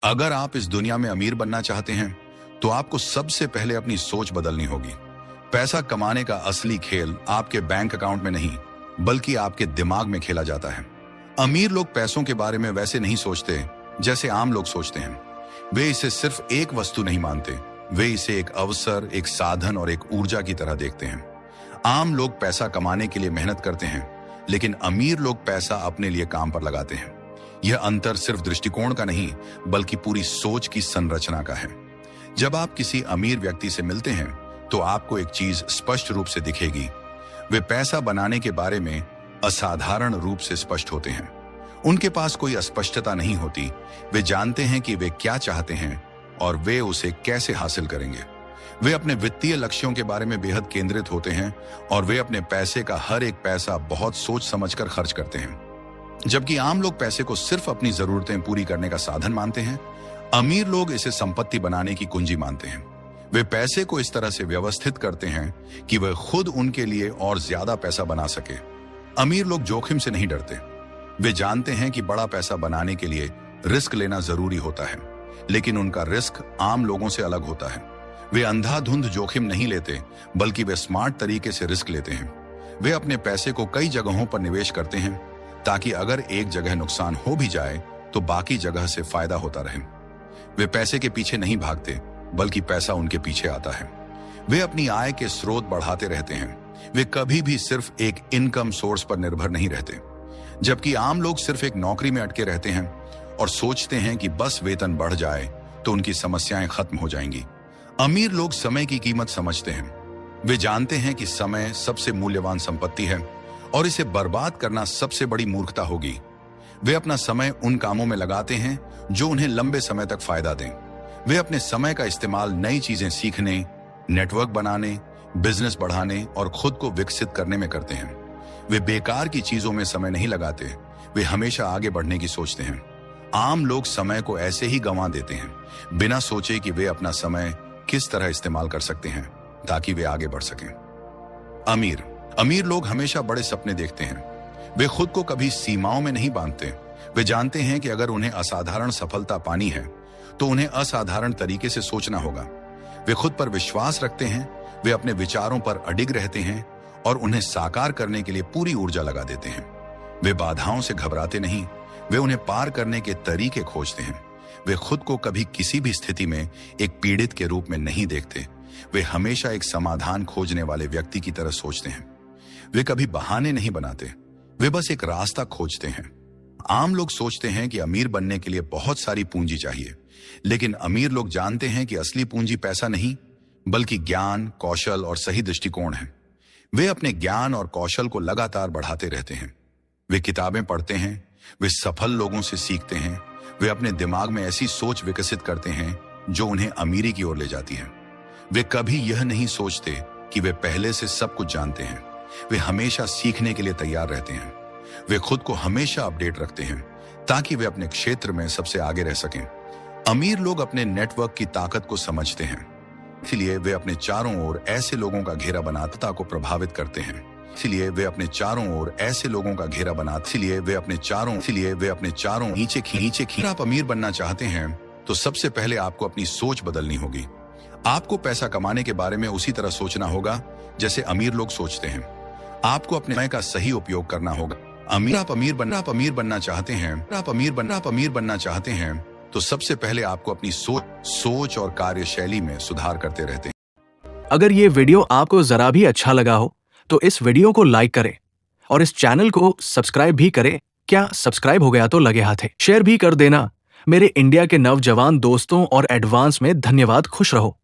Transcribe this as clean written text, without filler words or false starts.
अगर आप इस दुनिया में अमीर बनना चाहते हैं तो आपको सबसे पहले अपनी सोच बदलनी होगी। पैसा कमाने का असली खेल आपके बैंक अकाउंट में नहीं बल्कि आपके दिमाग में खेला जाता है। अमीर लोग पैसों के बारे में वैसे नहीं सोचते जैसे आम लोग सोचते हैं। वे इसे सिर्फ एक वस्तु नहीं मानते, वे इसे एक अवसर, एक साधन और एक ऊर्जा की तरह देखते हैं। आम लोग पैसा कमाने के लिए मेहनत करते हैं, लेकिन अमीर लोग पैसा अपने लिए काम पर लगाते हैं। यह अंतर सिर्फ दृष्टिकोण का नहीं बल्कि पूरी सोच की संरचना का है। जब आप किसी अमीर व्यक्ति से मिलते हैं तो आपको एक चीज स्पष्ट रूप से दिखेगी। वे पैसा बनाने के बारे में असाधारण रूप से स्पष्ट होते हैं। उनके पास कोई अस्पष्टता नहीं होती। वे जानते हैं कि वे क्या चाहते हैं और वे उसे कैसे हासिल करेंगे। वे अपने वित्तीय लक्ष्यों के बारे में बेहद केंद्रित होते हैं और वे अपने पैसे का हर एक पैसा बहुत सोच समझकर खर्च करते हैं। जबकि आम लोग पैसे को सिर्फ अपनी जरूरतें पूरी करने का साधन मानते हैं, अमीर लोग इसे संपत्ति बनाने की कुंजी मानते हैं। वे पैसे को इस तरह से व्यवस्थित करते हैं कि वह खुद उनके लिए और ज्यादा पैसा बना सके। अमीर लोग जोखिम से नहीं डरते। वे जानते हैं कि बड़ा पैसा बनाने के लिए रिस्क लेना जरूरी होता है, लेकिन उनका रिस्क आम लोगों से अलग होता है। वे अंधाधुंध जोखिम नहीं लेते बल्कि वे स्मार्ट तरीके से रिस्क लेते हैं। वे अपने पैसे को कई जगहों पर निवेश करते हैं ताकि अगर एक जगह नुकसान हो भी जाए तो बाकी जगह से फायदा होता रहे। वे पैसे के पीछे नहीं भागते बल्कि पैसा उनके पीछे आता है। वे अपनी आय के स्रोत बढ़ाते रहते हैं। वे कभी भी सिर्फ एक इनकम सोर्स पर निर्भर नहीं रहते, जबकि आम लोग सिर्फ एक नौकरी में अटके रहते हैं और सोचते हैं कि बस वेतन बढ़ जाए तो उनकी समस्याएं खत्म हो जाएंगी। अमीर लोग समय की कीमत समझते हैं। वे जानते हैं कि समय सबसे मूल्यवान संपत्ति है और इसे बर्बाद करना सबसे बड़ी मूर्खता होगी। वे अपना समय उन कामों में लगाते हैं जो उन्हें लंबे समय तक फायदा दें। वे अपने समय का इस्तेमाल नई चीजें सीखने, नेटवर्क बनाने, बिजनेस बढ़ाने और खुद को विकसित करने में करते हैं। वे बेकार की चीजों में समय नहीं लगाते, वे हमेशा आगे बढ़ने की सोचते हैं। आम लोग समय को ऐसे ही गंवा देते हैं बिना सोचे कि वे अपना समय किस तरह इस्तेमाल कर सकते हैं ताकि वे आगे बढ़ सकें। अमीर लोग हमेशा बड़े सपने देखते हैं। वे खुद को कभी सीमाओं में नहीं बांधते। वे जानते हैं कि अगर उन्हें असाधारण सफलता पानी है तो उन्हें असाधारण तरीके से सोचना होगा। वे खुद पर विश्वास रखते हैं, वे अपने विचारों पर अडिग रहते हैं और उन्हें साकार करने के लिए पूरी ऊर्जा लगा देते हैं। वे बाधाओं से घबराते नहीं, वे उन्हें पार करने के तरीके खोजते हैं। वे खुद को कभी किसी भी स्थिति में एक पीड़ित के रूप में नहीं देखते। वे हमेशा एक समाधान खोजने वाले व्यक्ति की तरह सोचते हैं। वे कभी बहाने नहीं बनाते, वे बस एक रास्ता खोजते हैं। आम लोग सोचते हैं कि अमीर बनने के लिए बहुत सारी पूंजी चाहिए, लेकिन अमीर लोग जानते हैं कि असली पूंजी पैसा नहीं बल्कि ज्ञान, कौशल और सही दृष्टिकोण है। वे अपने ज्ञान और कौशल को लगातार बढ़ाते रहते हैं। वे किताबें पढ़ते हैं, वे सफल लोगों से सीखते हैं, वे अपने दिमाग में ऐसी सोच विकसित करते हैं जो उन्हें अमीरी की ओर ले जाती है। वे कभी यह नहीं सोचते कि वे पहले से सब कुछ जानते हैं। वे हमेशा सीखने के लिए तैयार रहते हैं। वे खुद को हमेशा अपडेट रखते हैं ताकि वे अपने क्षेत्र में सबसे आगे रह सकें। अमीर लोग अपने नेटवर्क की ताकत को समझते हैं, इसलिए वे अपने चारों ओर ऐसे लोगों का घेरा बनाता को प्रभावित करते हैं। इसलिए वे अपने चारों ओर ऐसे लोगों का घेरा बनाते, इसलिए वे अपने चारों नीचे। आप अमीर बनना चाहते हैं तो सबसे पहले आपको अपनी सोच बदलनी होगी। आपको पैसा कमाने के बारे में उसी तरह सोचना होगा जैसे अमीर लोग सोचते हैं। आपको अपने समय का सही उपयोग करना होगा। आप अमीर बनना चाहते हैं तो सबसे पहले आपको अपनी सोच और कार्यशैली में सुधार करते रहते हैं। अगर ये वीडियो आपको जरा भी अच्छा लगा हो तो इस वीडियो को लाइक करें और इस चैनल को सब्सक्राइब भी करें। क्या सब्सक्राइब हो गया तो लगे हाथ है, शेयर भी कर देना। मेरे इंडिया के नौजवान दोस्तों और एडवांस में धन्यवाद। खुश रहो।